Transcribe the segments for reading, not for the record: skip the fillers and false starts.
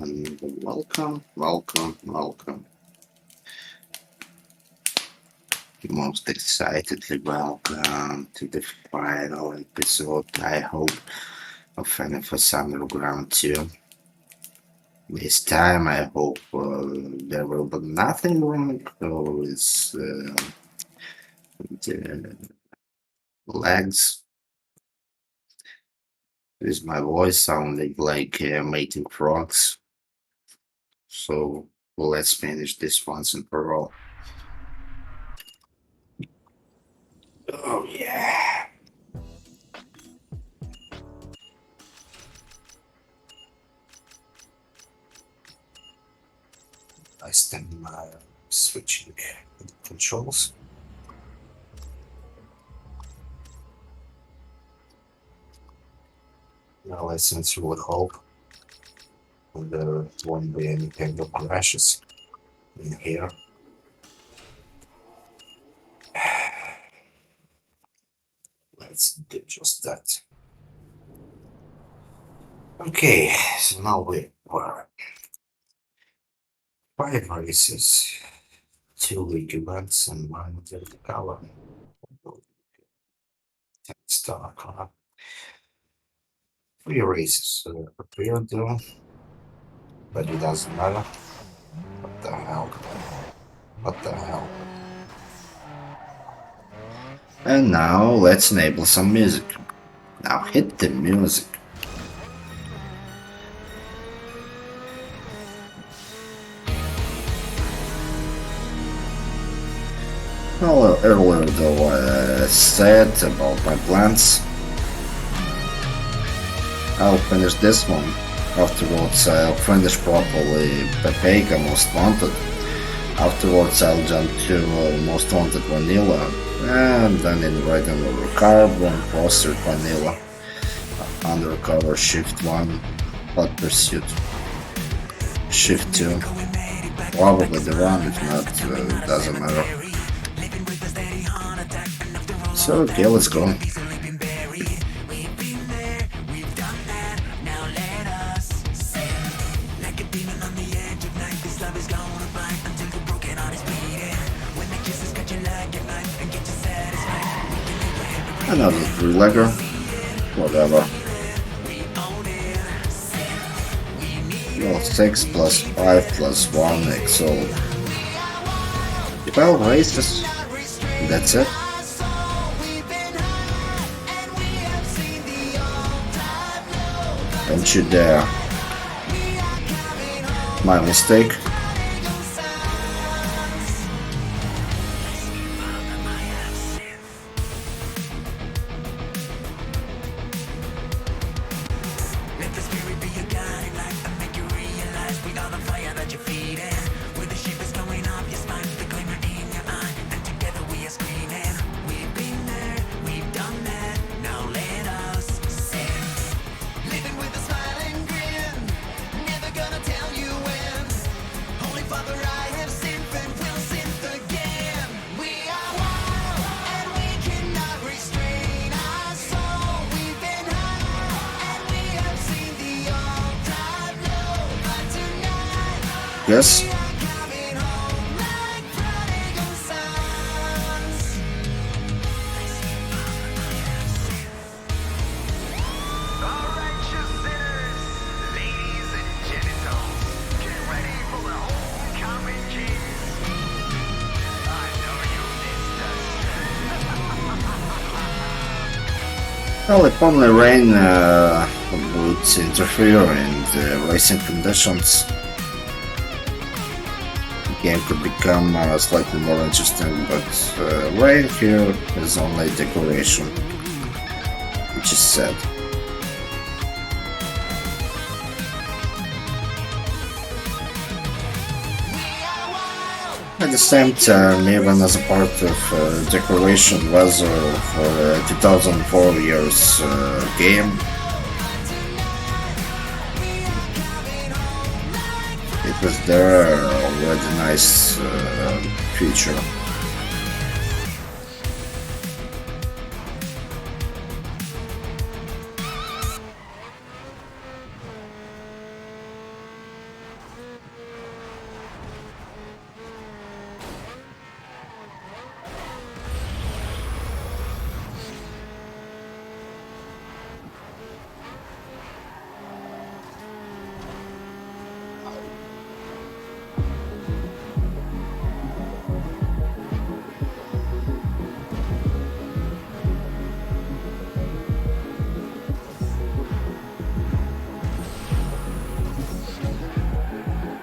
And welcome, welcome, welcome. Most excitedly welcome to the final episode, I hope, of for Summer Ground 2. This time, I hope there will be nothing wrong with the legs, with my voice sounding like mating frogs. So let's finish this once and for all. Oh, yeah. I stand switching the controls. Now I sincerely hope there won't be any kind of crashes in here. Let's do just that. Okay, so now we are 5 races, 2 league events, and 1 vertical. 10-star car. 3 races prepared though, but it doesn't matter. What the hell? What the hell? And now let's enable some music. Now hit the music. Well, earlier though I said about my plans. I'll finish this one. Afterwards I'll finish properly Pepega Most Wanted. Afterwards I'll jump to Most Wanted Vanilla. And then in Red and Carbon, Pursuit Vanilla. Undercover Shift 1, Hot Pursuit. Shift 2. Probably the one, if not, it doesn't matter. So, okay, let's go. Another 3-legger. Whatever. Well, 6 plus 5 plus 1 XO. 12 races. That's it. Don't you dare. My mistake. Yes. Well, if only rain would interfere in the racing conditions, the game could become slightly more interesting, but rain here is only decoration, which is sad. At the same time, even as a part of decoration weather for 2004 year's game, it was there already nice feature.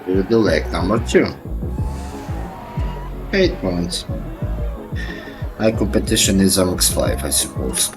To the leg number 2. 8 points. My competition is MX5, I suppose.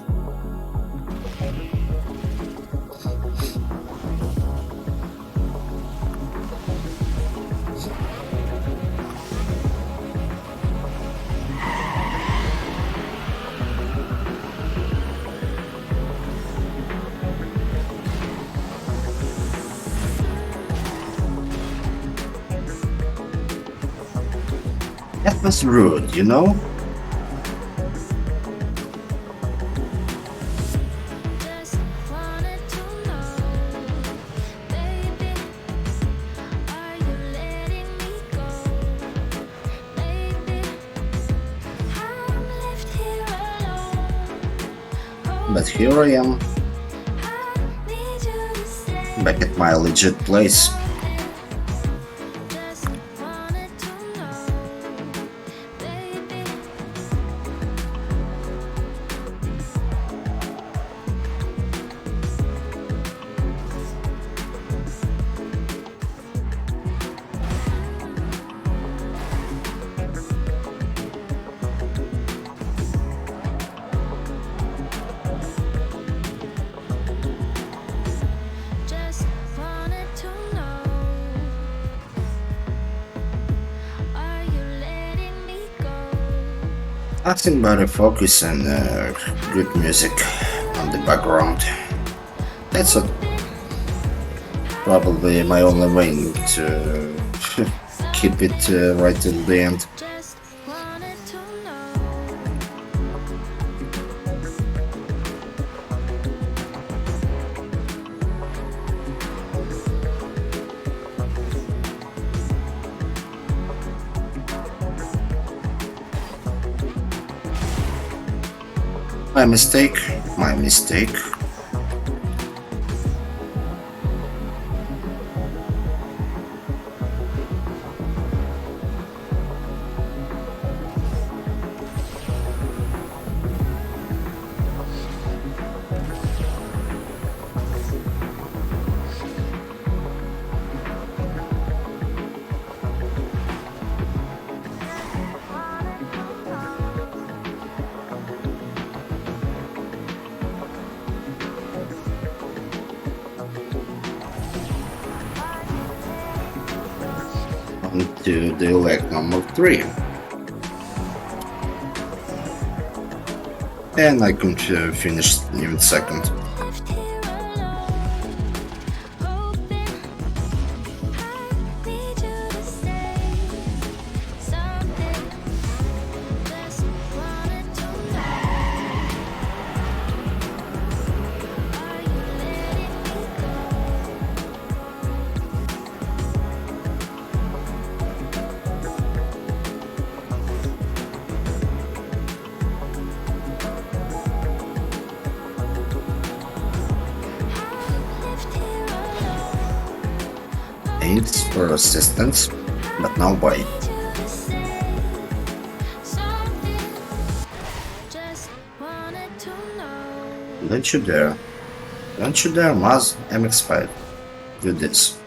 That was rude, you know? Just wanted to know, baby, are you letting me go? Baby, I'm left here alone. But here I am, I need you to stay. back at my legit place. Just wanted to know, baby. Just wanted to know, are you letting me go? Nothing but a focus and good music on the background. That's it. Probably my only way to keep it right till the end. Just wanted to know. My mistake, my mistake. On to the leg number 3. And I could finish even second. Left here alone, hoping I need you to stay. Someday, just wanted to know, are you letting me go? Left here alone, Thanks for assistance, but now bye. need you to say something. Just wanted to know. Don't you dare. Don't you dare, Maz MX5. Do this.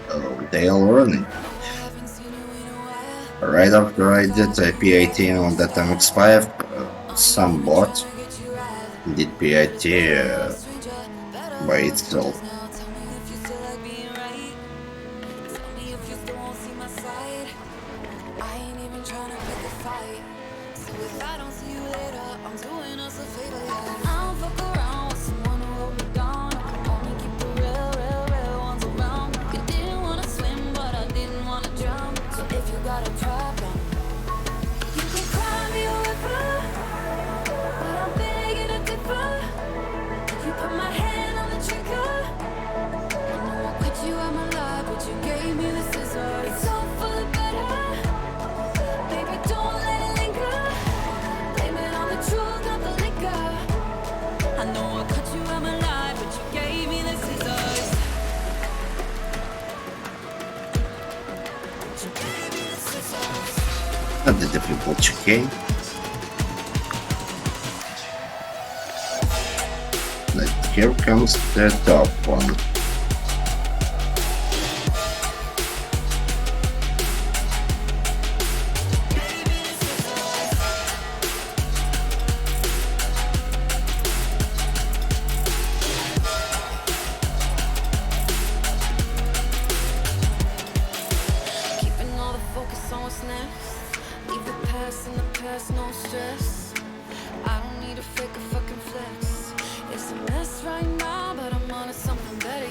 Oh, they are running. Right after I did a PIT on that MX5, some bot did PIT by itself. Not the difficult chicane. here comes the top one. Keeping all the focus on what's next. Leave the past in the past, no stress. I don't need a fake or fucking flex. It's a mess right now, but I'm on to something better.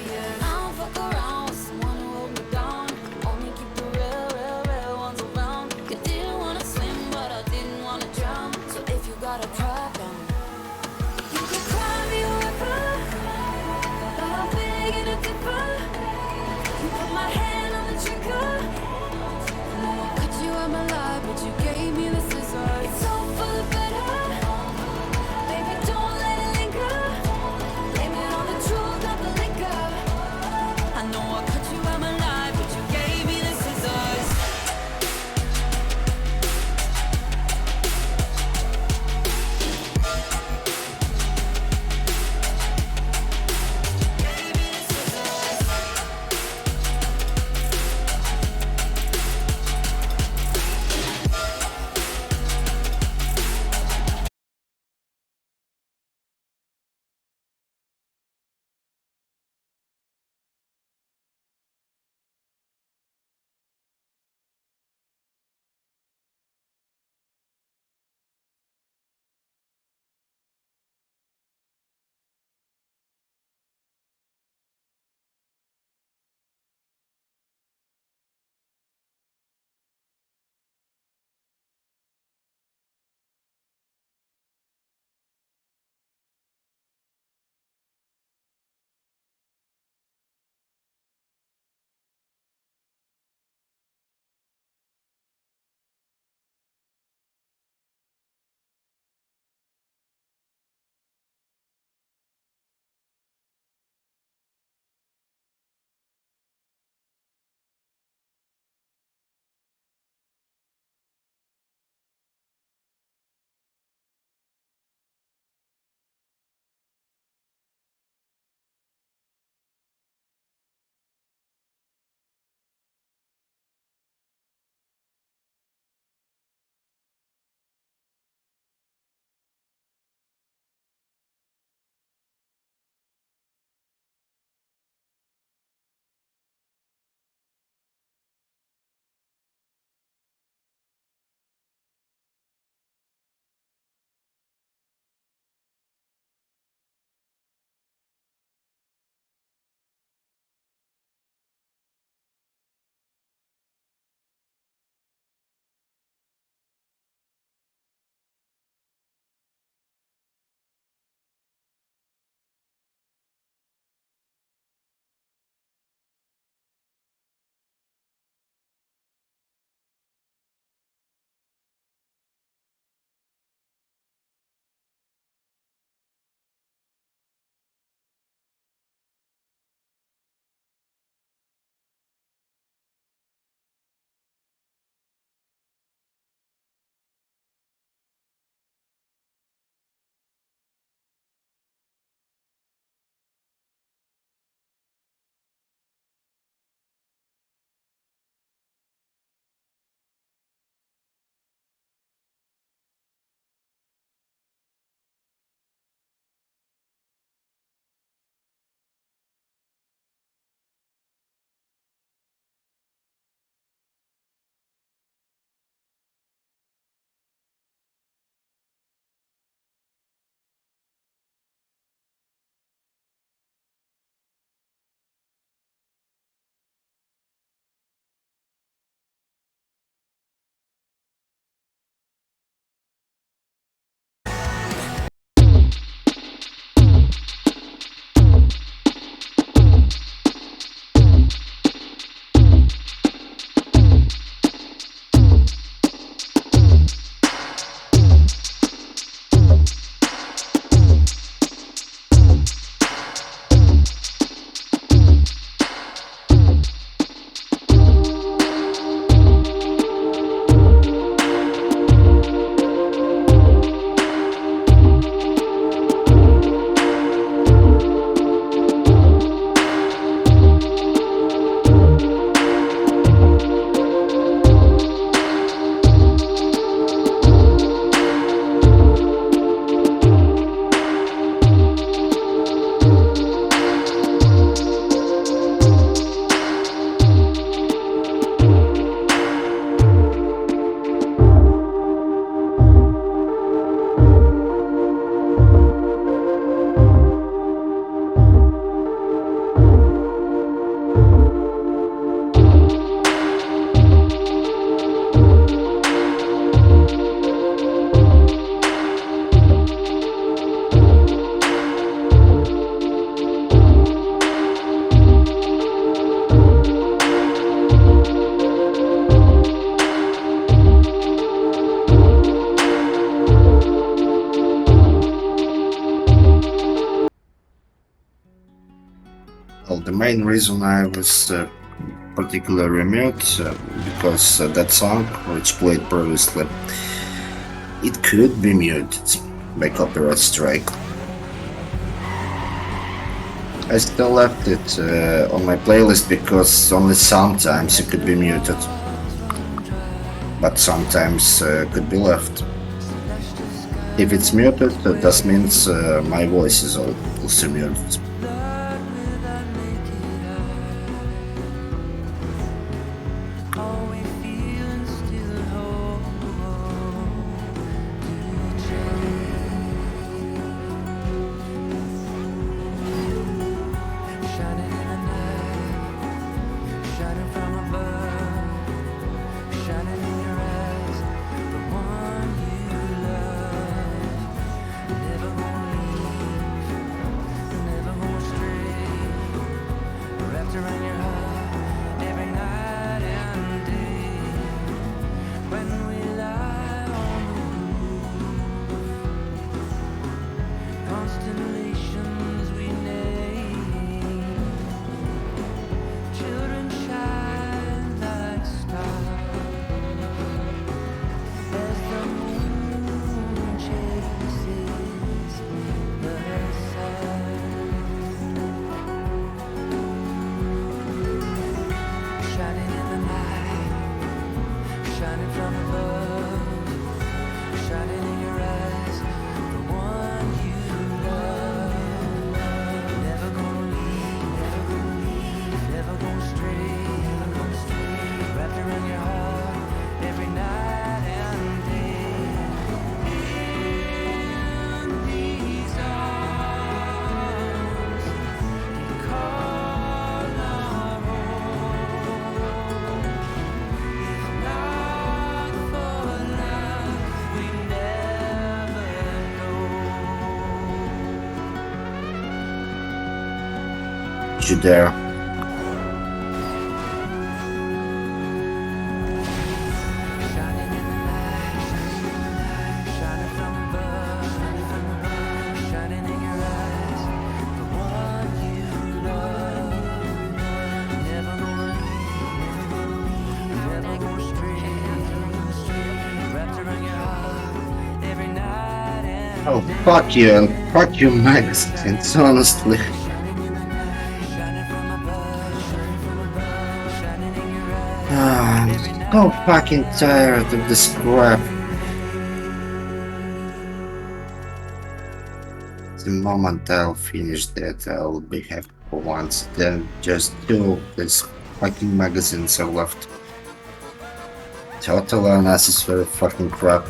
the main reason I was particularly mute because that song, which played previously, it could be muted by copyright strike. I still left it on my playlist because only sometimes it could be muted, but sometimes could be left. If it's muted, that means my voice is also muted. You there? Oh, fuck you and fuck you, magazines, honestly. I'm so fucking tired of this crap. The moment I'll finish that, I'll be happy for once. Then just 2 of these fucking magazines are left. Totally unnecessary fucking crap.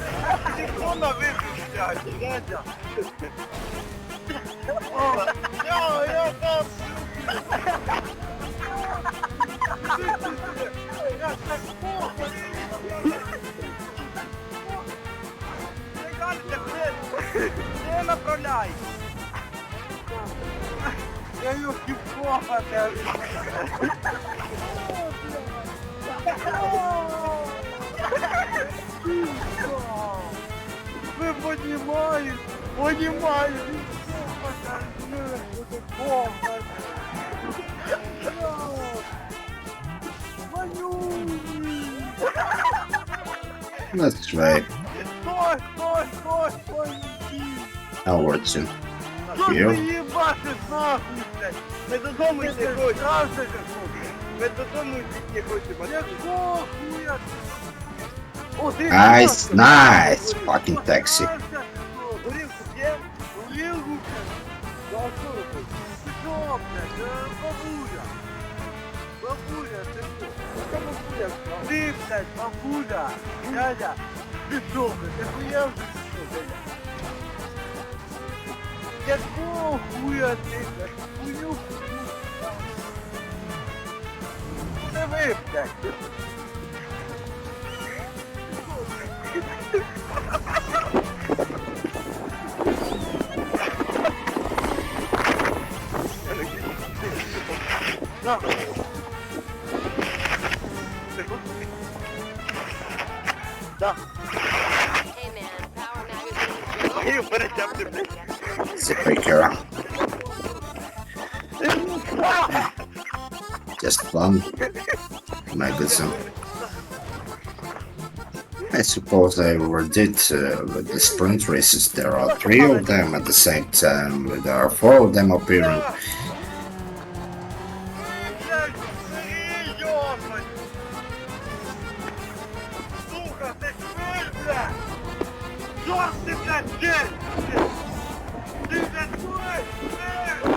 Не направляй! Я легкий плохо, вы понимаете? Понимаете? That's right. Стой! I'll work soon. Что ты Here. ебашишь нахуй, блядь? Мы додому идти хотим. Правда какой? Мы додому идти хотим. Какого хуя? О, ты Nice, nice fucking taxi. Горилку где? Горилку, блядь. Да что ты? Ты что, блядь? Бабуля. Бабуля, ты что? Что бабуля? Ты, блядь, бабуля. Дядя. Ты что, блядь? Ты хуел? Ты что, дядя? Какого хуя ты, блядь? Хуйню, ты вы, блядь. Да. Да. Hey man, Power Magazine. Я перетягти, блядь. The quicker. Just fun magazine. I suppose I overdid with the sprint races. There are 3 of them at the same time. There are 4 of them appearing. Блядь, бери, ёбать! Сука, ты шпиль, блядь! Чёрт ты, блядь, здесь! Ты, блядь, шпиль, блядь!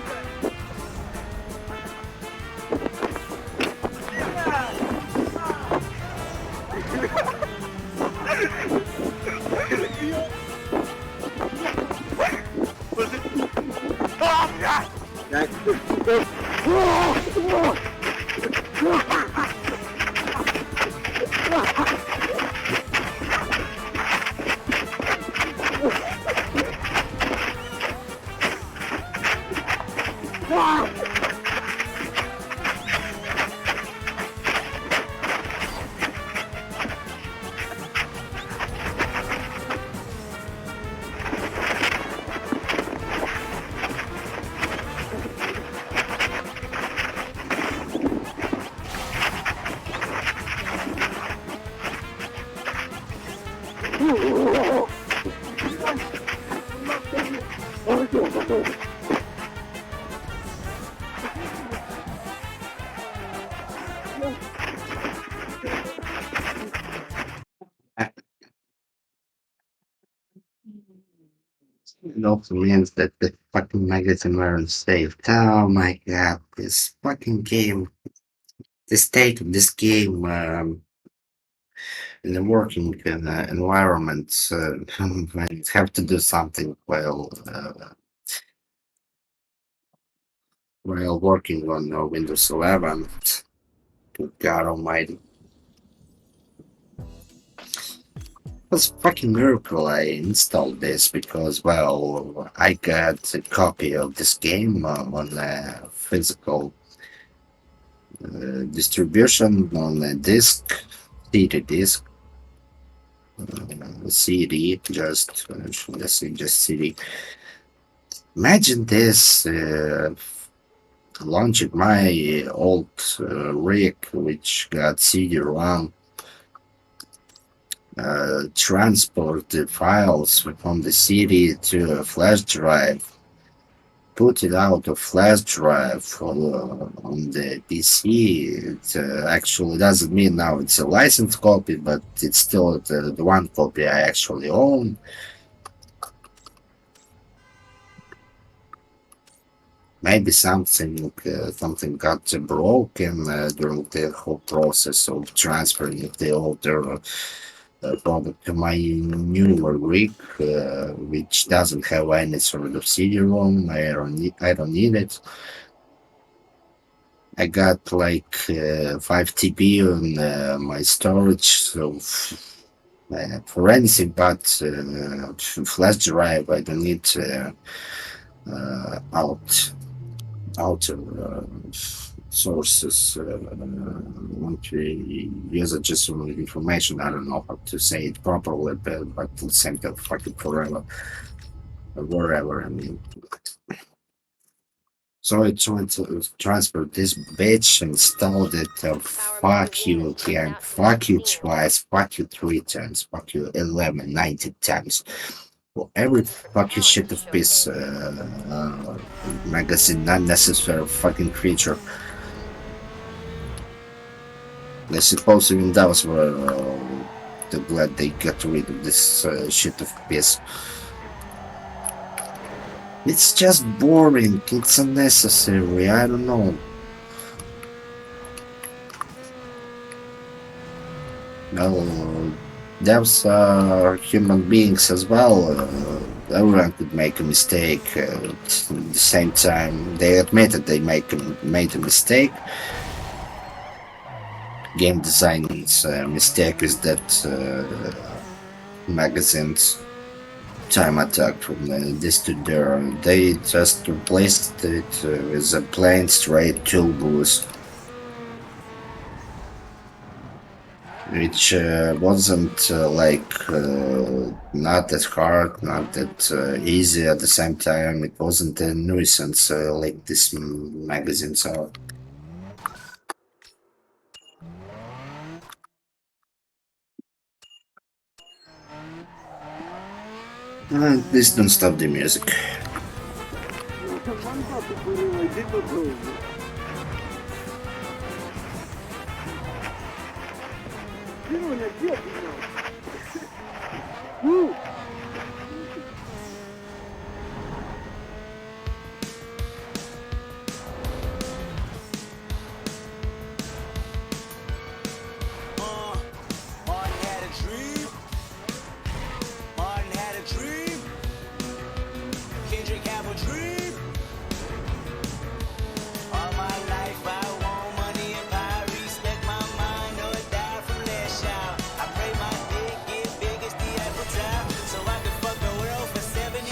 It also means that the fucking magazine weren't saved. Oh my god, this fucking game. The state of this game in a working environment when you have to do something while working on Windows 11. Good God Almighty. It was a fucking miracle I installed this because, well, I got a copy of this game on a physical distribution on a disc, CD disc, CD, just, let's say just CD. Imagine this launching my old rig, which got CD-ROM, transport the files from the CD to a flash drive, put it out of flash drive on the PC. It actually doesn't mean now it's a licensed copy, but it's still the one copy I actually own. Maybe something got broken during the whole process of transferring the older product to my newer rig, which doesn't have any sort of CD-ROM. I don't need it. I got like 5 TB on my storage, so for anything but flash drive, I don't need outer sources want to use it just for information. I don't know how to say it properly, but at the same time, fucking forever, wherever. I mean, so I tried to transfer this bitch, installed it. Fuck you again, fuck you twice, fuck you 3 times, fuck you 90 times. For every fucking shit of piece magazine, not necessary fucking creature. I suppose even those were glad they got rid of this shit of piss. It's just boring, it's unnecessary, I don't know. Well, devs are human beings as well. Everyone could make a mistake. At the same time, they admitted they made a mistake. Game design's mistake is that magazine's time attack from this to there. They just replaced it with a plain straight tool boost, which wasn't not that hard, not that easy at the same time. It wasn't a nuisance like these magazines are. Please don't stop the music. Мандату курила, йди додому. Сіроня, де ти? Martin had a dream. Martin had a dream. Kendrick have a dream. All my life I want money and power. Respect my mind or die from that shout. I pray my dick get big as the Eiffel Tower, so I can fuck the world for 72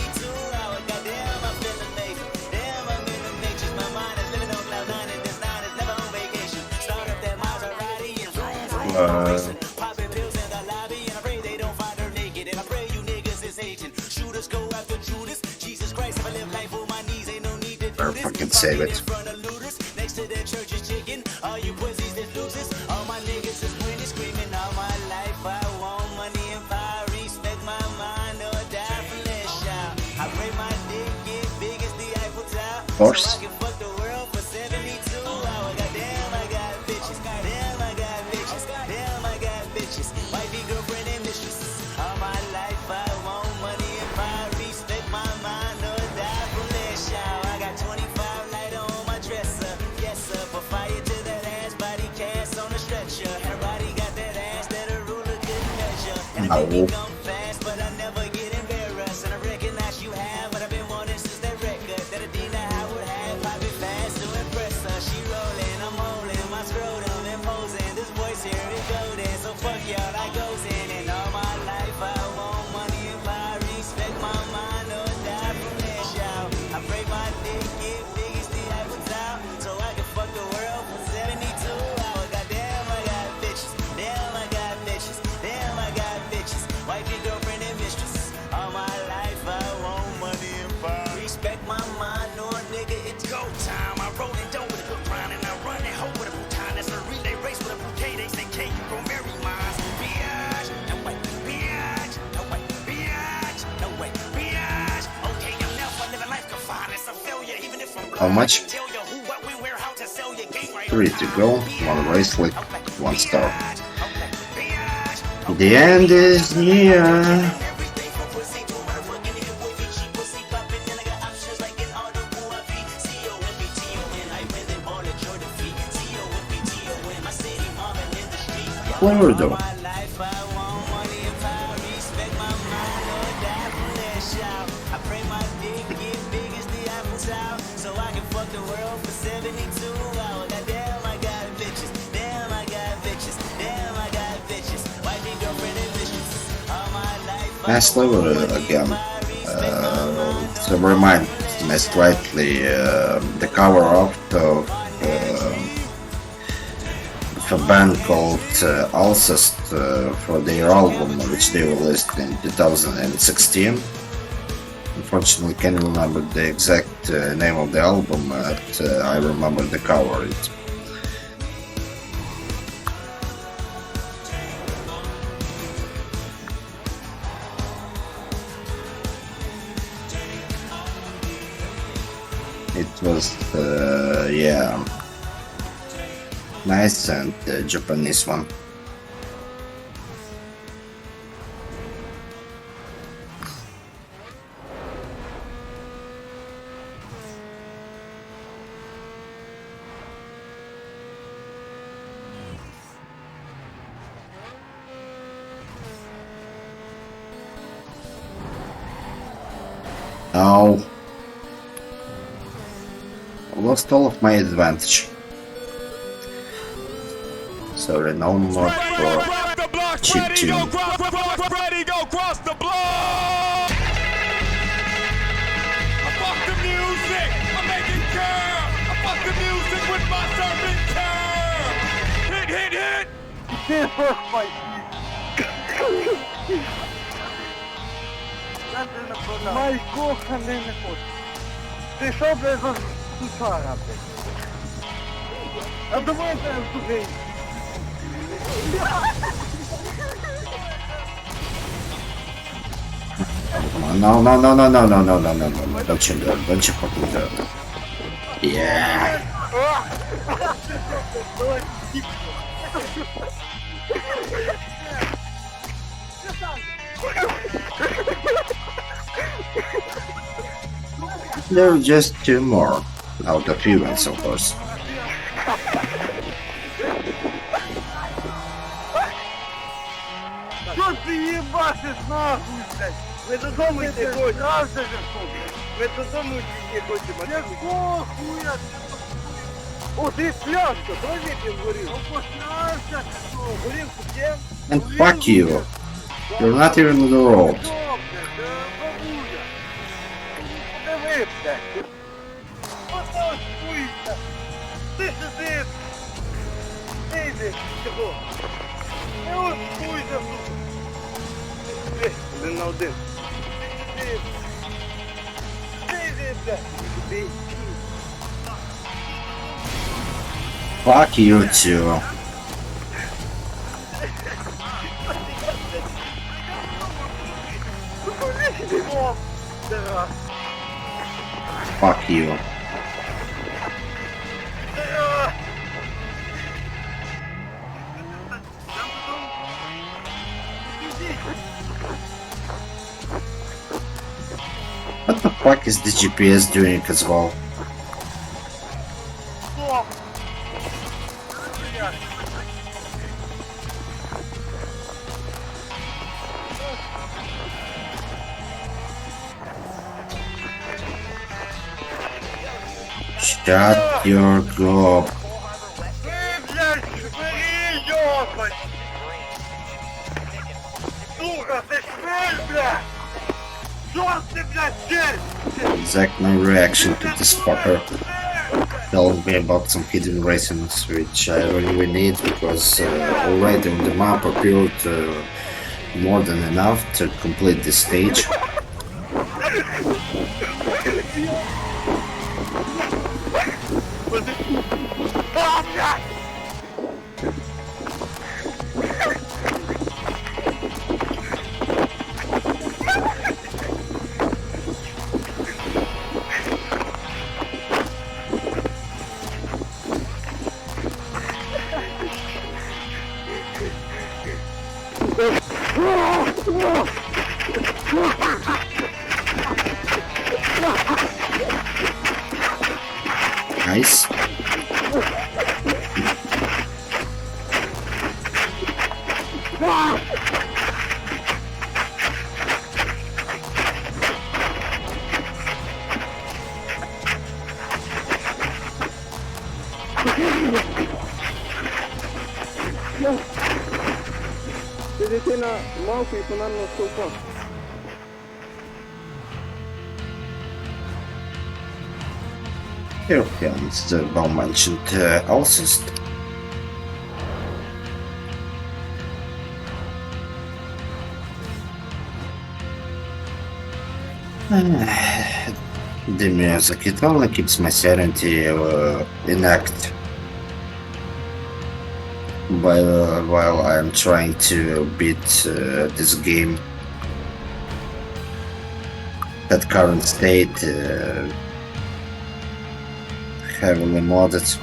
hours. Goddamn, I feel amazing. Damn, I'm in the matrix. My mind is living on cloud nine, and this nine is never on vacation. Start up that Maserati and vroom vroom racing. Popping pills in the lobby, and I pray they don't find her naked. And I pray you niggas is hating. Shooters go after Judas. Jesus Christ, if I live life on my knees, ain't no need to do Or this. fucking save it. In front of looters, next to their church is chicken. All you pussies is losers. All my niggas is winning, screaming. All my life I want money and power. Respect my mind or die from that shout. I pray my dick get big as the Eiffel Tower, course. so I can fuck the world for 72 hours. Goddamn, I got bitches. Goddamn, I got bitches. Damn, I got bitches. Wifey, girlfriend, and mistresses. All my life I want money and power. Respect my mind or die from that shout. I got 25 light on my dresser. Yes, sir. For fire to that ass, body cast on the stretcher. Her body got that ass that a ruler couldn't measure. And I make it come fast, but I never get embarrassed. And I recognize you have what I've been wanting since that record that Adina Howard had. Pop it fast to impress her. She rolling, I'm holding my scrotum imposing. This voice here is golden, so fuck y'all, I goes in. And all my life I want money and power. Respect my mind or die from that shout. I pray my dick get big as the Eiffel Tower, so I can fuck the world for 72 hours. Goddamn, I got bitches. Damn, I got bitches. Damn, I got bitches. Wifey, girlfriend, and mistresses. All my life I want money and power. Respect my mind or nigga, it's go time. I roll it dough with a good grind and I run it hoe with a bouton. That's a relay race with a bouquet. They say, K, you gon' marry mine. Biatch, no way, biatch, no way, biatch, no way, biatch. Okay, I'm never living life confined. It's a failure, even if I'm How much? tell you who, what, when, where, how to sell your game right. 3 to go, 1 bracelet, 1 star. The end is near. Clever though. Nice level again. So remind me slightly the cover art of a band called Alcest for their album, which they released in 2016. Unfortunately, can't remember the exact name of the album, but I remember the cover. It was, yeah, nice and Japanese one. No. Lost all of my advantage. Sorry, no more for cheating. Ready, go cross the block! I fuck the music, I'm making curve. I fuck the music with my serpent curve. Hit. Ти фахмай. Май коханий не хоче. Ти що, блядь, за сусара, блядь? А давай, блядь, туди. Come on. No, no, no, no, no, no, no, no, no, no, no. Don't you do it. Don't you fucking do it. Yeah. There are just two more. Out of humans, of course. Що ти їбашиш нахуй, блядь? Ви додому йти хочете? Правда же, ви додому йти хочете? Якого хуя ти? О, ти пляшка, давай він горів. Опоснався, горілку п'єм? And fuck you. You're not even on the road. Бабуля. Подиви, блядь. Ото хуйся. Ти сидиш. Ти йди, чого? Не ось хуйся, сука. Ти, один на один. Ти сидиш. Ти йди, блядь. Ти. Fuck you too. О, дыра. Fuck you. Дыра. What the fuck is the GPS doing as well? Стоп. Shut your gob. Ты, блядь, швыри, ёбать! Сука, ты швырь, блядь! Что ты, блядь, здесь? Exact no reaction to this fucker. Telling me about some hidden raisins which I really need because already on the map appeared more than enough to complete this stage. А, блядь! Nice. Перейти на малку и фонарного столпа. Here comes the well-mentioned Alcest. The music, it only keeps my sanity intact while I'm trying to beat this game. At current state, heavily modded.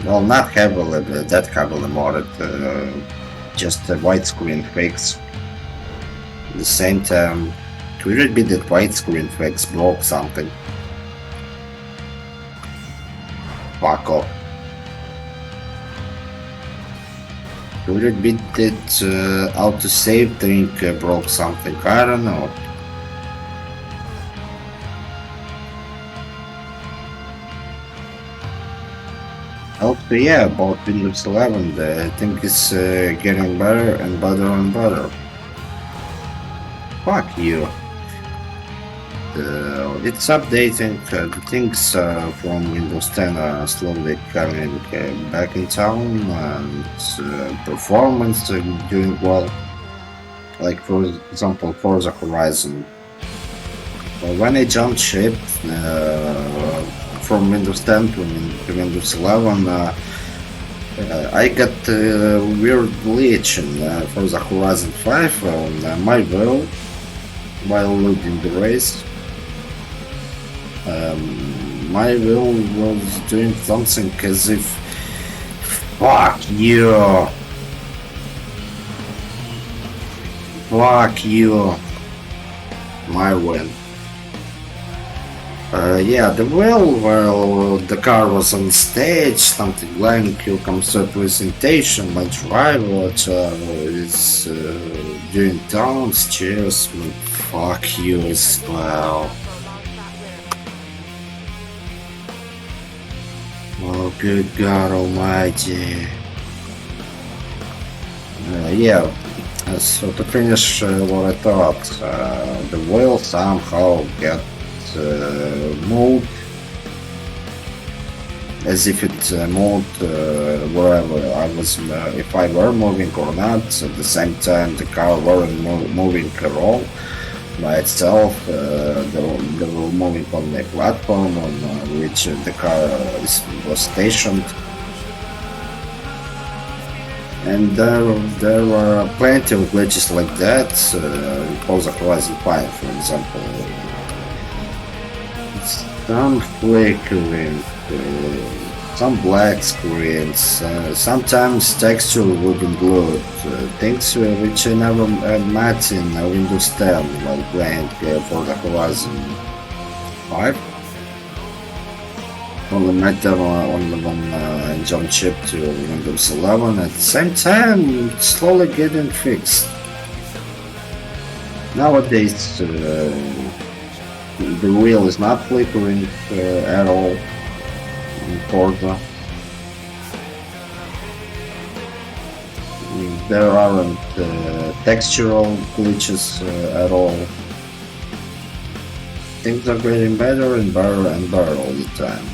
Well, not heavily, but that heavily modded. Just a widescreen fix. At the same time, could it be that widescreen fix broke something? Fuck off. Could it be that autosave thing broke something? I don't know. Also, yeah, about Windows 11, the thing is getting better and better and better. Fuck you. It's updating, the things from Windows 10 are slowly coming back in town, and performance doing well. Like, for example, Forza Horizon. When I jumped ship from Windows 10 to Windows 11, I got a weird glitch in Forza Horizon 5 on my world. while leading the race. My wheel was doing something as if, fuck you, my win. Yeah, the well, the car was on stage, something like you comes to a presentation, my driver is doing tons, cheers, fuck you as well. Oh, good God Almighty. Yeah, so to finish what I thought, the wheel somehow got moved as if it moved wherever I was, if I were moving or not. At the same time, the car weren't moving at all by itself. They were moving on the platform on which the car was stationed. And there were plenty of glitches like that. Forza Horizon 5, for example. Some flickering, some black screens, sometimes texture wouldn't load, things which I never met in Windows 10 while playing Forza Horizon 5. Only met them only when I jumped ship to Windows 11. At the same time, it's slowly getting fixed. Nowadays, the wheel is not flickering at all in Forza. There aren't textural glitches at all. Things are getting better and better and better all the time.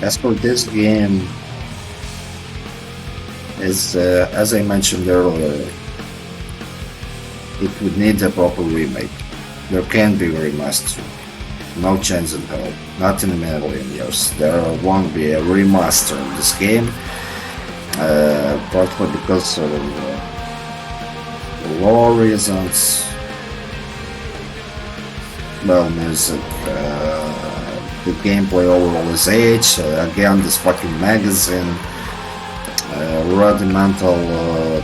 As for this game, as I mentioned earlier, it would need a proper remake. There can be a remaster. No chance in hell. Not in a million years. There won't be a remaster of this game. Partly because of law reasons. Well, music. The gameplay overall is age. Again, this fucking magazine. Rudimental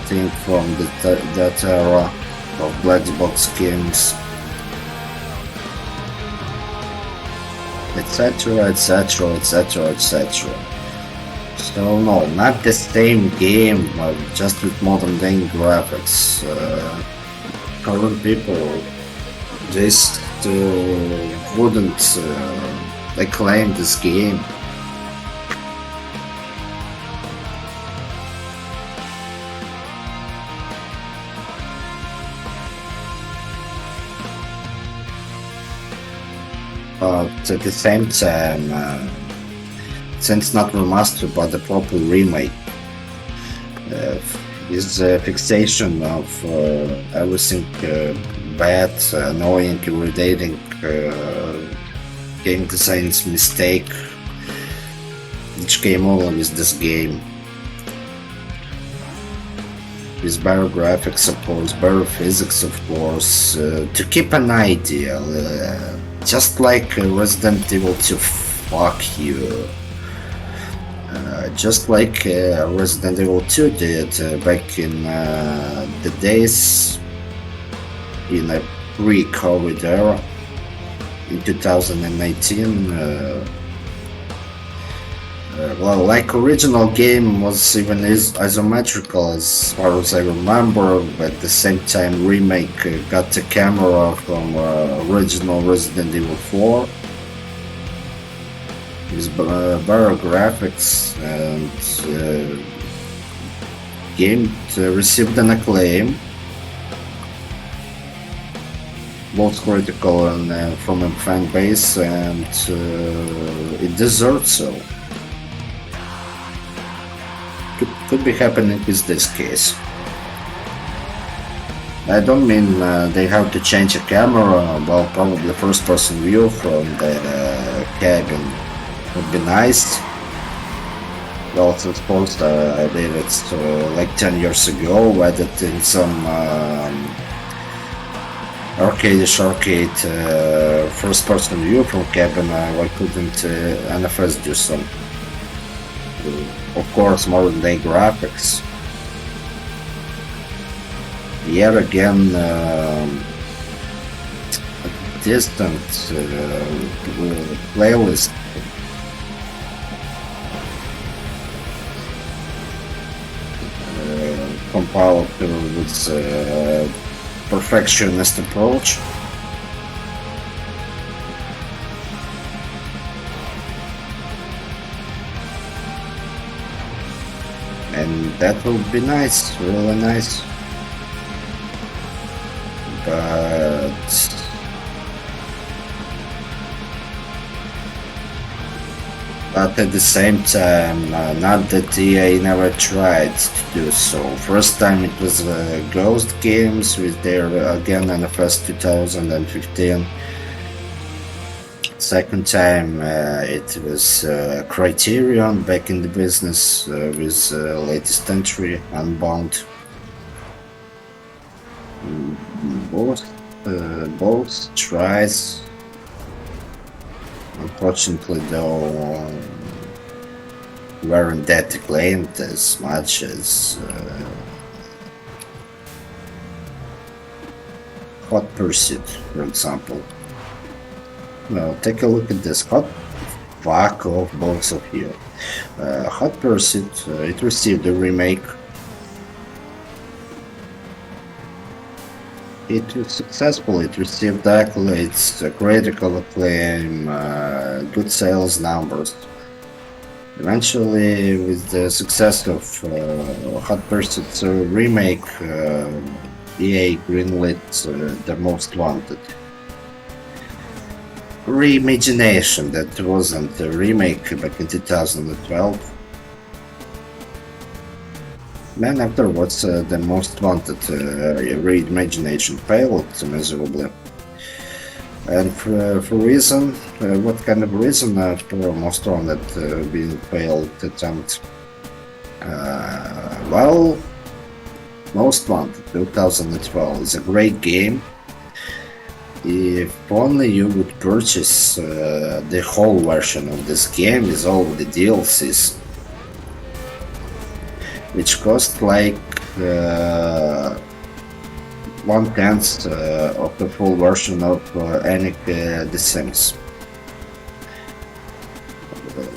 thing from that era of black box games, etc, etc, etc, etc. So no, not the same game, but just with modern day graphics. Current people just wouldn't acclaim this game. But at the same time, since not remastered but the proper remake, is a fixation of everything bad, annoying, irritating, game design's mistake, which came along with this game. With better graphics, of course, better physics, of course, to keep an idea. Just like Resident Evil 2, fuck you. Just like Resident Evil 2 did back in the days in a pre-COVID era in 2019. Well, like original game was even isometrical as far as I remember, but at the same time remake got the camera from original Resident Evil 4 with better graphics, and game received an acclaim, both critical and from a fan base, and it deserves so. Could be happening with this case. I don't mean they have to change a camera, well, probably first person view from the cabin would be nice. also exposed, I believe it's like 10 years ago, added in some arcade first person view from cabin. Why couldn't NFS do some? Of course, modern day graphics. Yet again, distant playlist. Compiled with perfectionist approach. And that would be nice, really nice. But at the same time, not that EA never tried to do so. First time it was Ghost Games with their again NFS 2015. Second time it was Criterion back in the business with latest entry Unbound. Both tries, unfortunately though, weren't that acclaimed as much as Hot Pursuit, for example. Well, take a look at this. Fuck off, both of you. Hot Pursuit, it received a remake. It was successful, it received accolades, critical acclaim, good sales numbers. Eventually, with the success of Hot Pursuit's remake, EA greenlit The Most Wanted. Reimagination that wasn't a remake back in 2012. Then afterwards, The Most Wanted reimagination failed miserably. And for reason, what kind of reason for Most Wanted being failed attempt? Well, Most Wanted 2012 is a great game. If only you would purchase the whole version of this game with all the DLCs, which cost like 1/10 of the full version of any The Sims.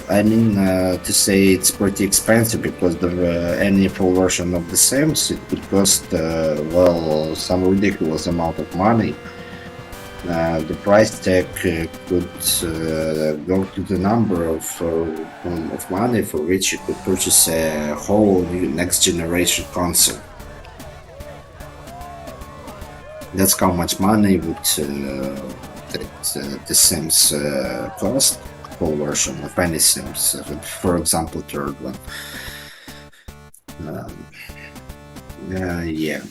I mean, to say it's pretty expensive because any full version of The Sims it could cost well some ridiculous amount of money. The price tag could go to the number of money for which you could purchase a whole new next generation console. That's how much money would the Sims cost, full version of any Sims, for example, third one. Yeah.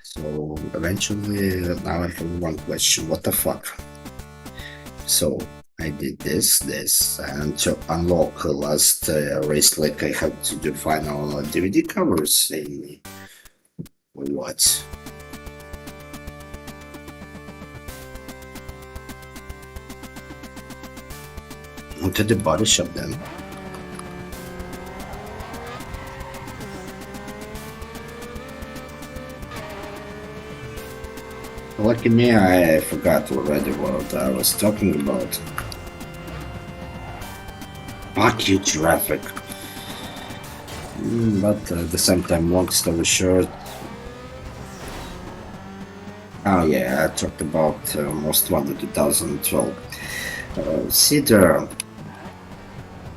So eventually, now I have one question: what the fuck? So I did this, and to unlock last race, like I had to do final DVD covers in what? To the body shop then. Lucky me, I forgot already what I was talking about. Fuck you, traffic. But at the same time, long story short. Oh yeah, I talked about Most Wanted 2012. See there,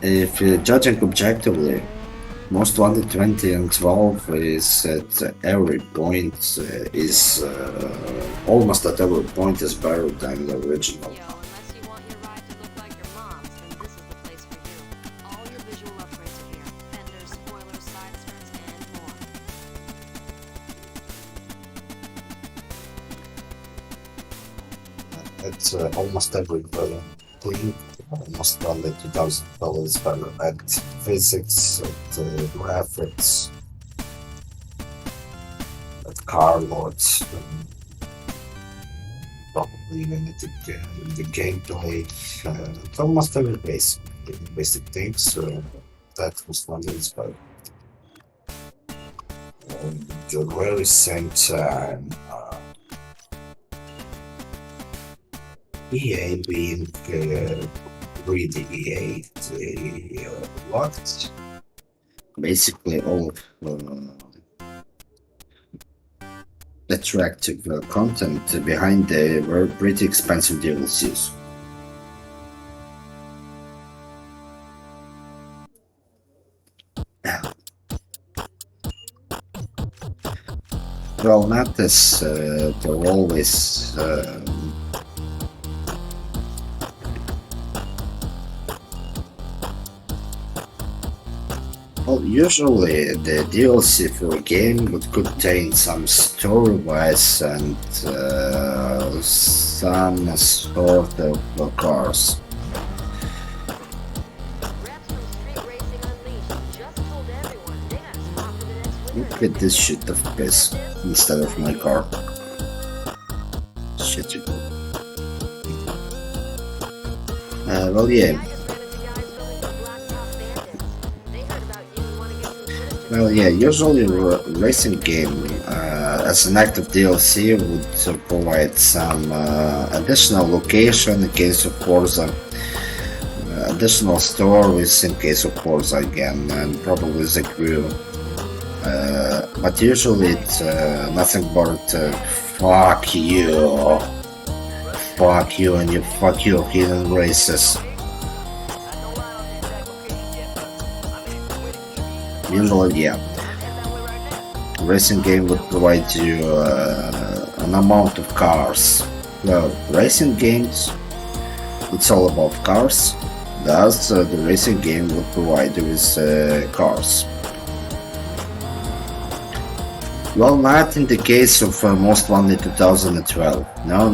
if judging objectively, Most Wanted 20 and 12 is at every point almost at every point is better than the original. Yo, unless you want your ride to look like your mom's, then this is the place for you. All your visual upgrades are here. Fenders, spoilers, side skirts, and more. It's almost every thing, almost on the $2,000 better at physics, at graphics, at car lots, probably even at the gameplay. It's almost every basic things that was not inspired. At the very same time, EA being greedy, EA they locked basically all attractive content behind the very pretty expensive DLCs. Well, not as they're always well, usually the DLC for a game would contain some story-wise and some sort of cars. Reps from Street Racing Unleashed just told everyone they gotta stop for the next winter. Look at this shit of piss instead of my car. Shit you go. Well, yeah. Well, yeah, usually racing game as an active DLC would provide some additional location in case of Forza, additional stories in case of Forza again, and probably the crew. But usually it's nothing but fuck you, and you fuck your hidden races. Usually, yeah. Racing game would provide you an amount of cars. Well, racing games, it's all about cars. Thus, the racing game would provide you with cars. Well, not in the case of Most Wanted 2012. No.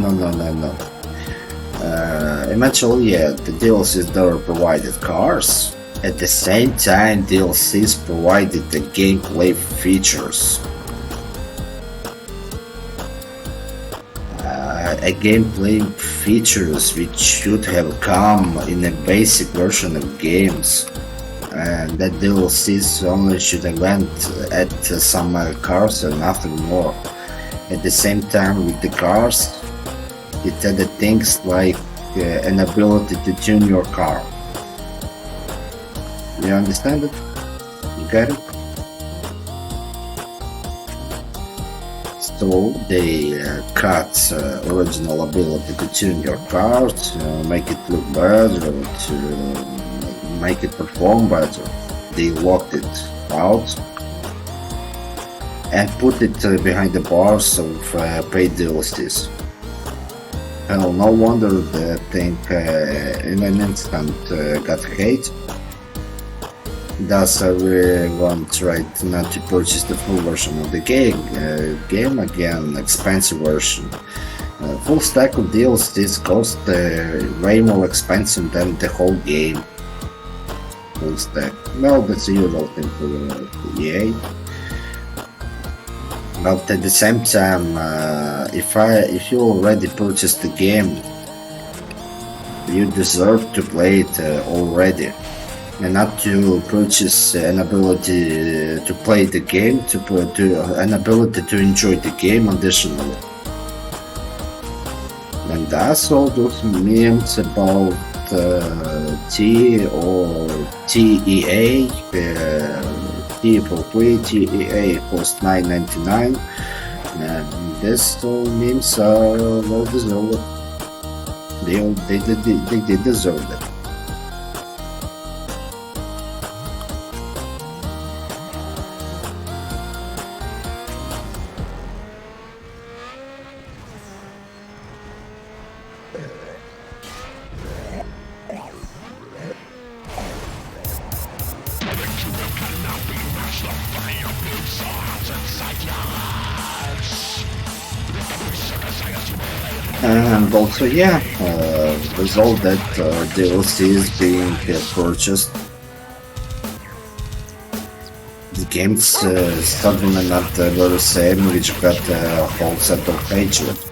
Eventually, yeah, the DLCs there provided cars. At the same time, DLCs provided the gameplay features. A gameplay features which should have come in a basic version of games, and that DLCs only should have went at some cars and nothing more. At the same time, with the cars, it added things like an ability to tune your car. You understand it? You get it? So they cut original ability to tune your car, to make it look better, to make it perform better. They locked it out and put it behind the bars of paid DLCs. Hell, no wonder the thing in an instant got hate. Thus, everyone tried not to purchase the full version of the game again, expensive version. Full stack of DLCs cost way more expensive than the whole game. Full stack. Well, that's a usual thing for EA. But at the same time, if you already purchased the game, you deserve to play it already. And not to purchase an ability to play the game, an ability to enjoy the game additionally. And that's all those memes about T or TEA, T for free, TEA cost $9.99, and this all memes are well deserved. They did deserve it. And also, yeah, with all that DLCs being purchased, the game's suddenly not very same, which got a whole set of pages.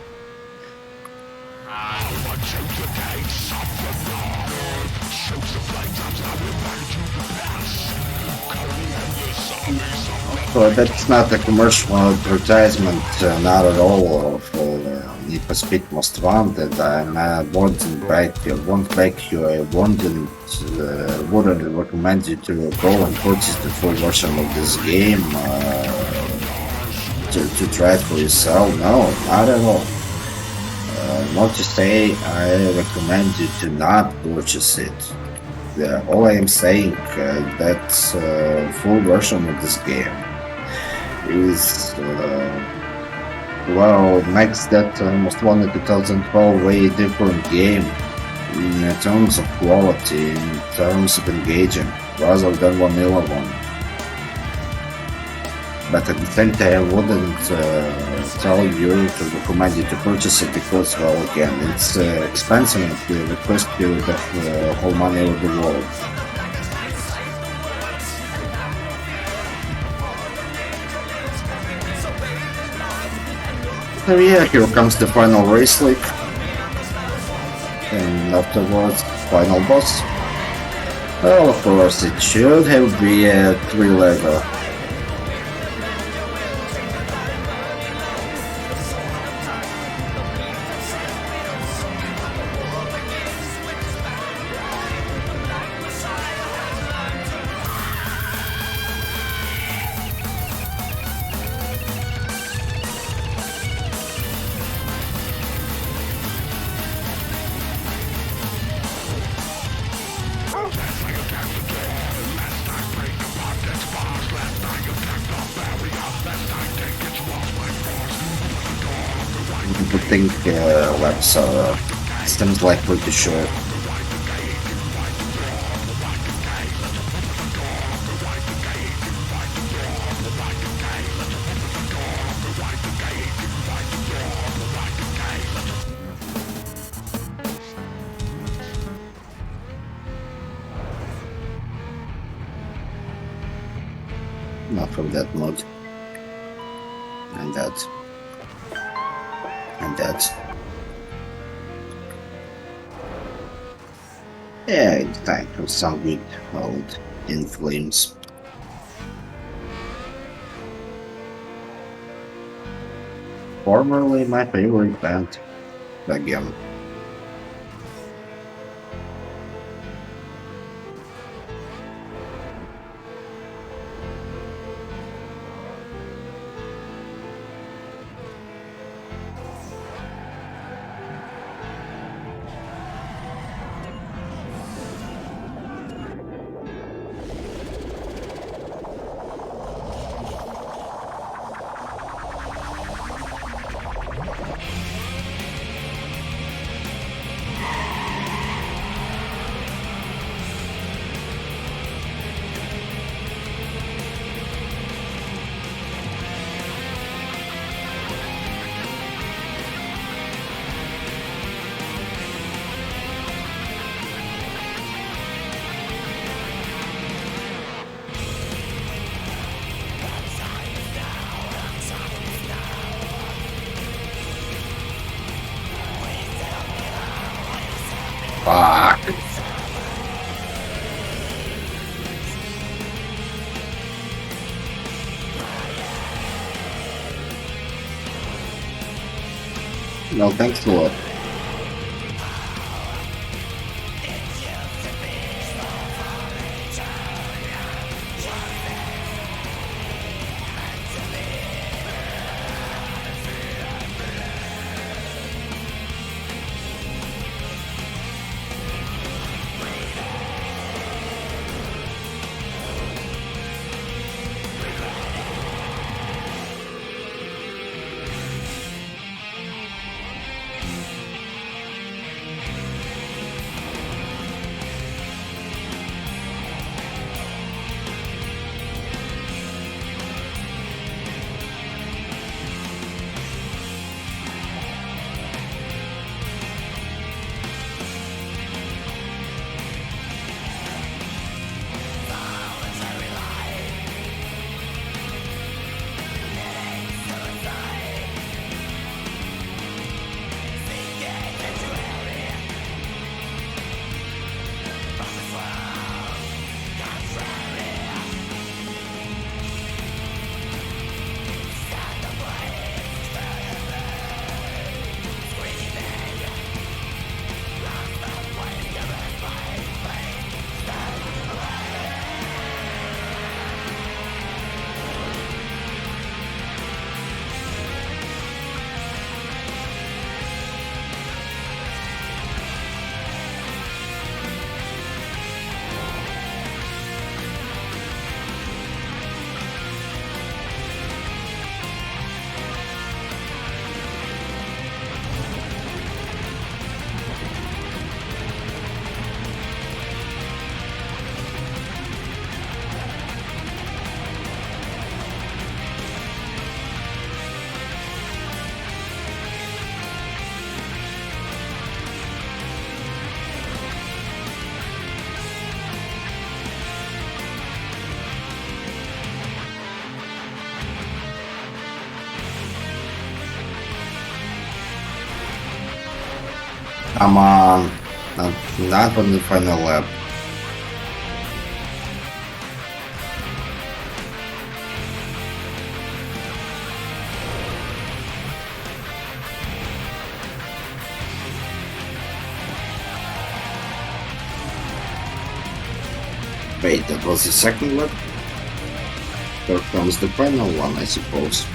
So that's not a commercial advertisement, not at all, for Need for Speed Most Wanted. I wouldn't back you, I wouldn't recommend you to go and purchase the full version of this game to try it for yourself. No, not at all. Not to say I recommend you to not purchase it. All I am saying that full version of this game is makes that Most Wanted 2012 way different game in terms of quality, in terms of engaging, rather than vanilla one. But at the same time, I wouldn't tell you to recommend you to purchase it because, well, again, it's expensive and it will cost you the whole money of the world. So yeah, here comes the final race league, and afterwards, final boss. Well, of course, it should have been a 3-legger. I think laps seems like pretty short. Not from that mode. And that. And that. Yeah, it's time for some good old In Flames. Formerly my favorite band. Again. Fuck. No, thanks a lot. Come on. Not on the final lap. Wait, that was the second lap? Here comes the final one, I suppose.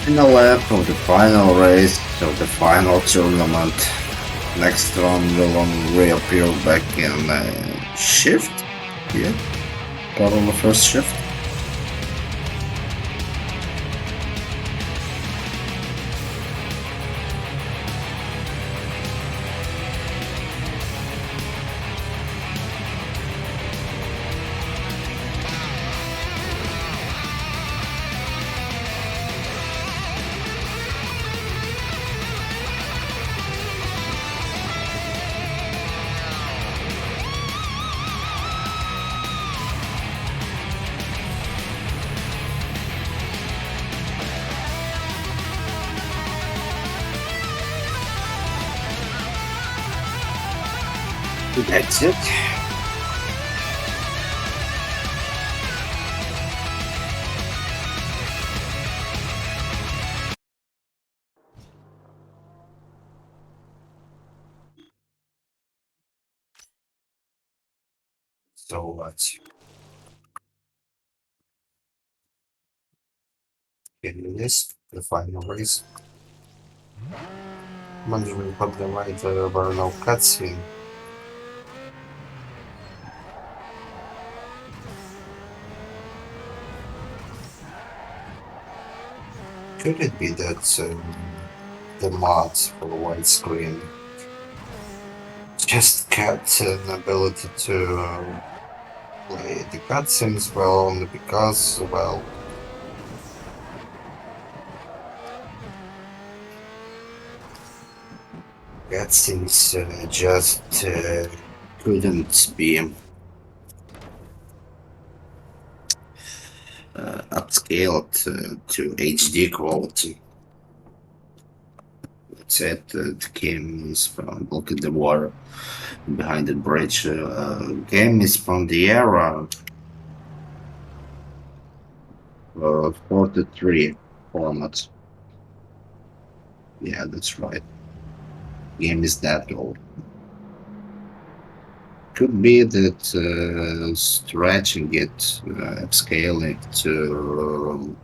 Final lap of the final race of the final tournament. Next round will reappear back in shift. Yeah, probably first shift. That's it. So let's finish the final race. Management поднимает Burnout cutscene. Could it be that the mods for widescreen just kept an ability to play the cutscenes well only because, well, cutscenes just couldn't be upscaled to HD quality. That's it. The game is from Look at the Water Behind the Bridge. Game is from the era 43 format. Yeah, that's right. Game is that old. Could be that stretching it, upscaling to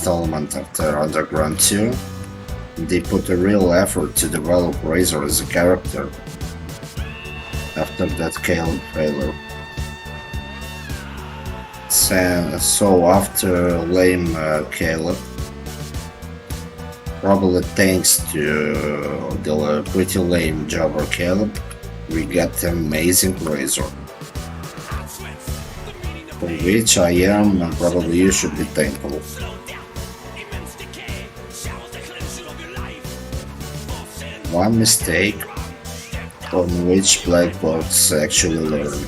installment after Underground 2. They put a real effort to develop Razor as a character after that Caleb failure. So after lame Caleb, probably thanks to the pretty lame Jobber Caleb, we got amazing Razor, for which I am and probably you should be thankful. One mistake on which Blackbox actually learned.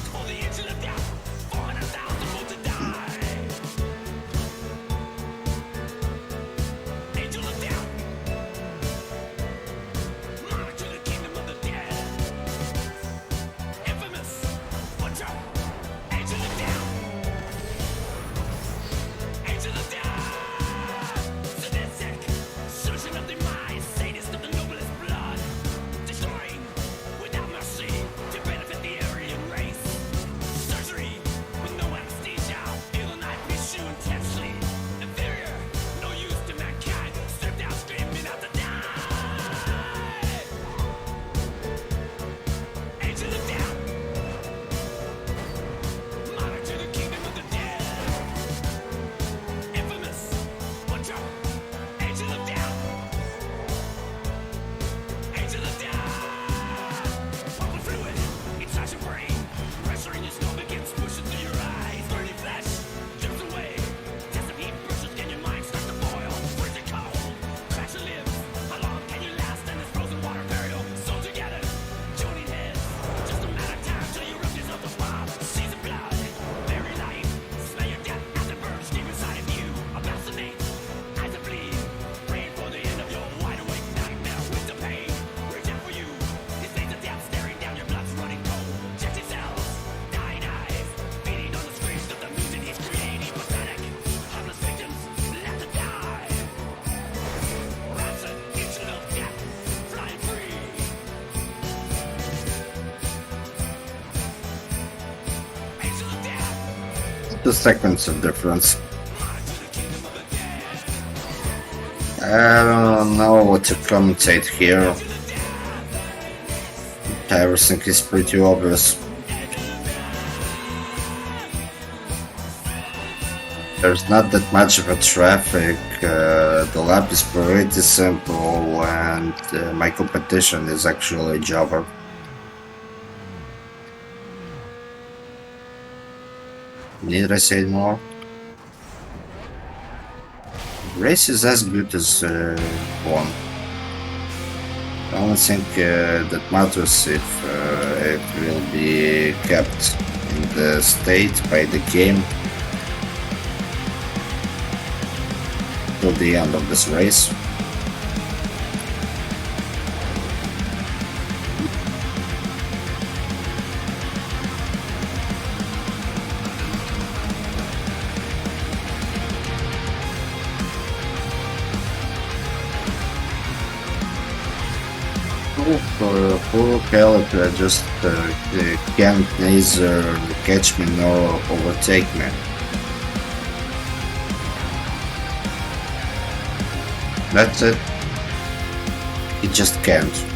The sequence of difference. I don't know what to commentate here. Everything is pretty obvious. There's not that much of a traffic, the lap is pretty simple, and my competition is actually a jobber. Need I say more? Race is as good as one. I don't think that matters if it will be kept in the state by the game till the end of this race. Poor Caleb just can't neither catch me nor overtake me. That's it. He just can't.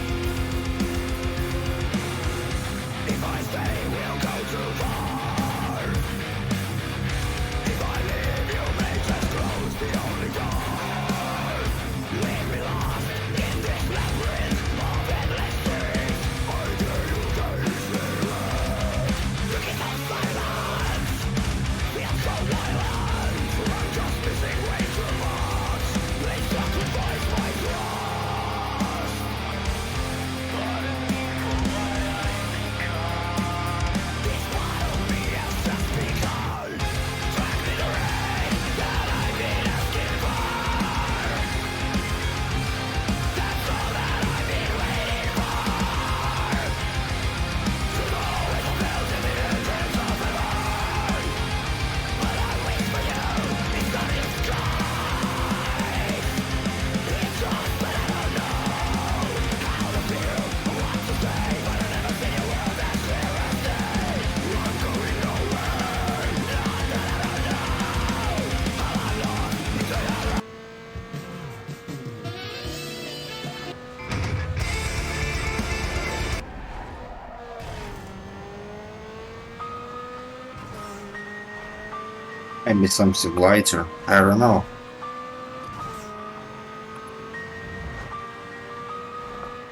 Maybe something lighter. I don't know.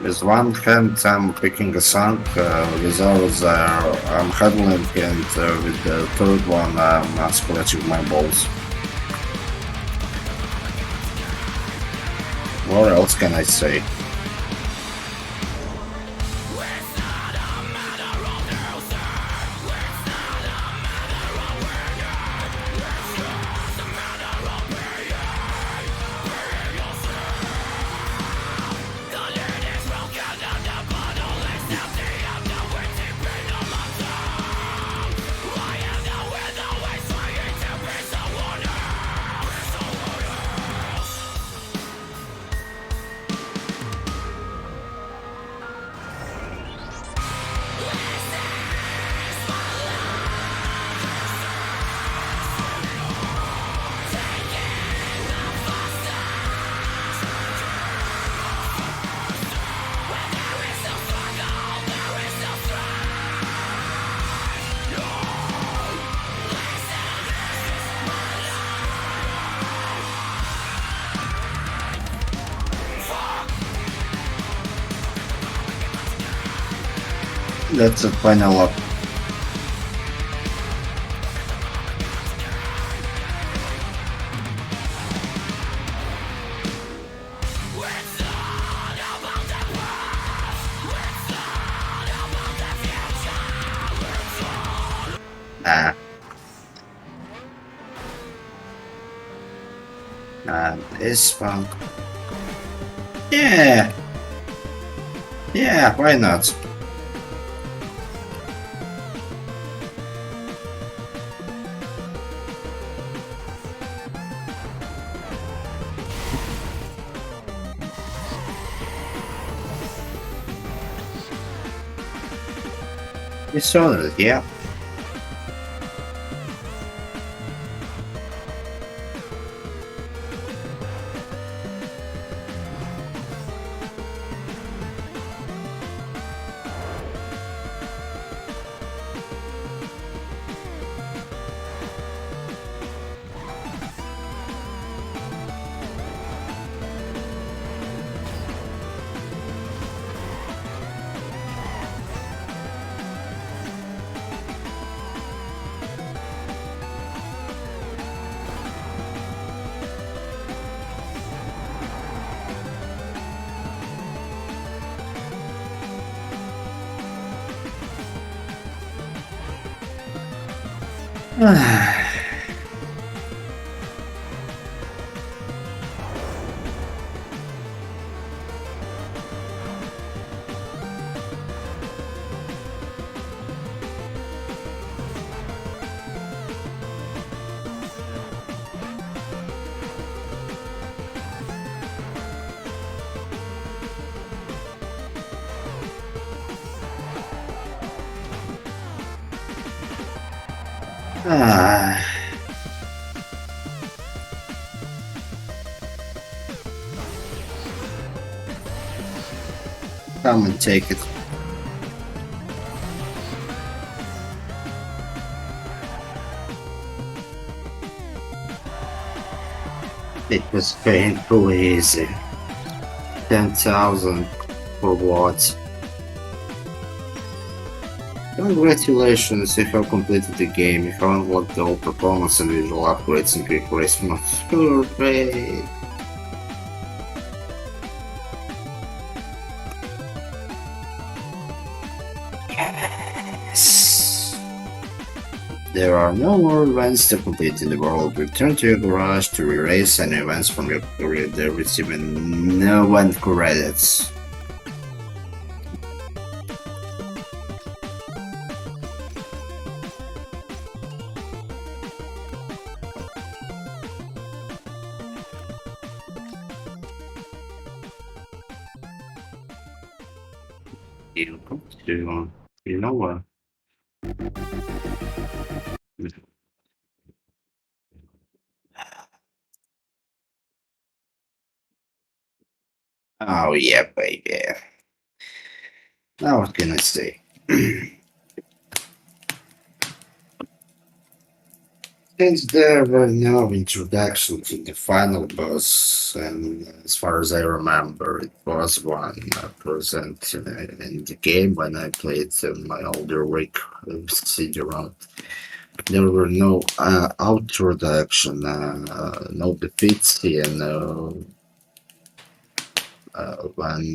With one hand I'm picking a song, with other I'm huddling, and with the third one I'm scratching my balls. What else can I say? That's a final up. Ah. This one. Yeah. Yeah, why not? You saw it, yeah. Ah. Come and take it. It was painfully easy. 10,000 for what? Congratulations, you have completed the game, you have unlocked all performance and visual upgrades in quick race mode. Hooray! Yes! There are no more events to complete in the world. Return to your garage to erase any events from your career. They're receiving no one credits. You know what? Oh yeah, baby. Now what can I say? Since there were no introduction to the final boss, and as far as I remember, it was one present in the game when I played my older rig CD-ROM. There were no introduction, no defeats here, no when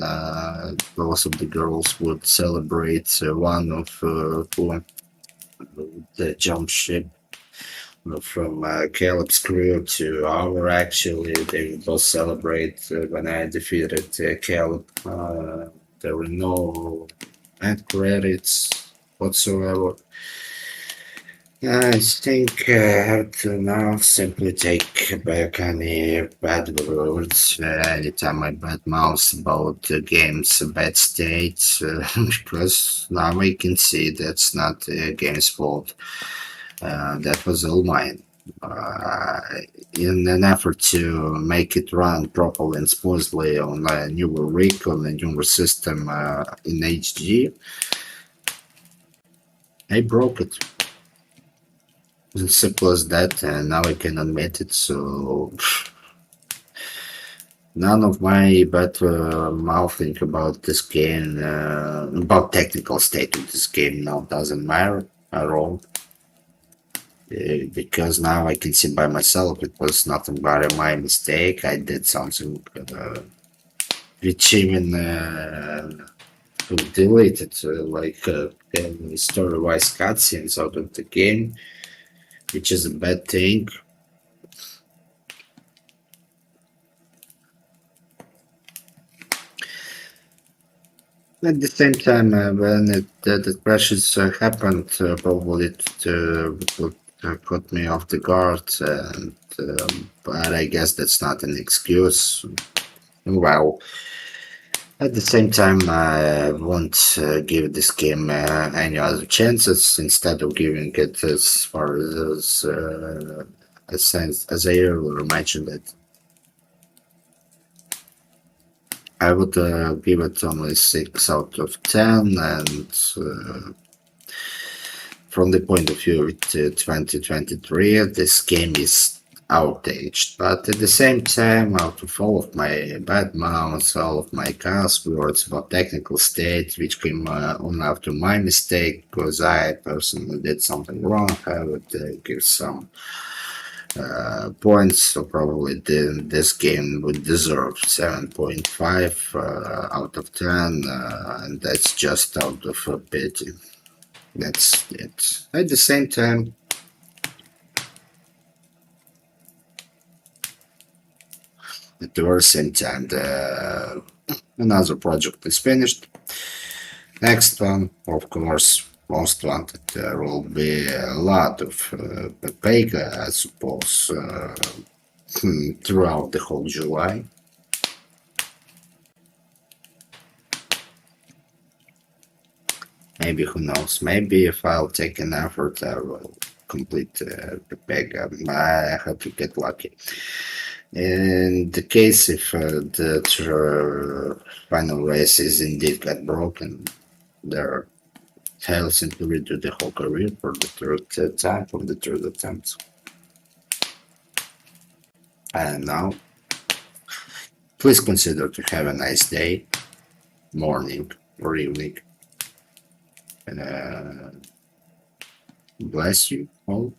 both of the girls would celebrate one of the jump ship from Caleb's crew to our actually. They would both celebrate when I defeated Caleb. There were no end credits whatsoever. I think I have to now simply take back any bad words anytime I bad mouth about the game's bad state, because now I can see that's not the game's fault. That was all mine. Uh, in an effort to make it run properly and smoothly on a newer rig, on a newer system in HD, I broke it. As simple as that, and now I can admit it. So none of my bad mouthing about this game, about technical state of this game, now doesn't matter at all. Because now I can see by myself it was nothing but my mistake. I did something which even deleted story-wise cutscenes out of the game, which is a bad thing. At the same time, when the crashes happened, probably it would caught me off the guard, and but I guess that's not an excuse. Well, at the same time, I won't give this game any other chances instead of giving it as far as I earlier mentioned it. I would give it only 6 out of 10, and from the point of view of 2023, this game is outaged. But at the same time, out of all of my bad mouths, all of my cast words about technical state, which came on after my mistake, because I personally did something wrong, I would give some points. So probably this game would deserve 7.5 out of 10, and that's just out of pity. That's it. At the same time, at the very same time, another project is finished. Next one, of course, most wanted. There will be a lot of Pepega, I suppose, throughout the whole July. Maybe, who knows? Maybe if I'll take an effort, I will complete Pepega. I have to get lucky. In the case if the final race is indeed got broken, they're helping to redo the whole career for the third time, for the third attempt. And now, please consider to have a nice day, morning, or evening. And bless you all.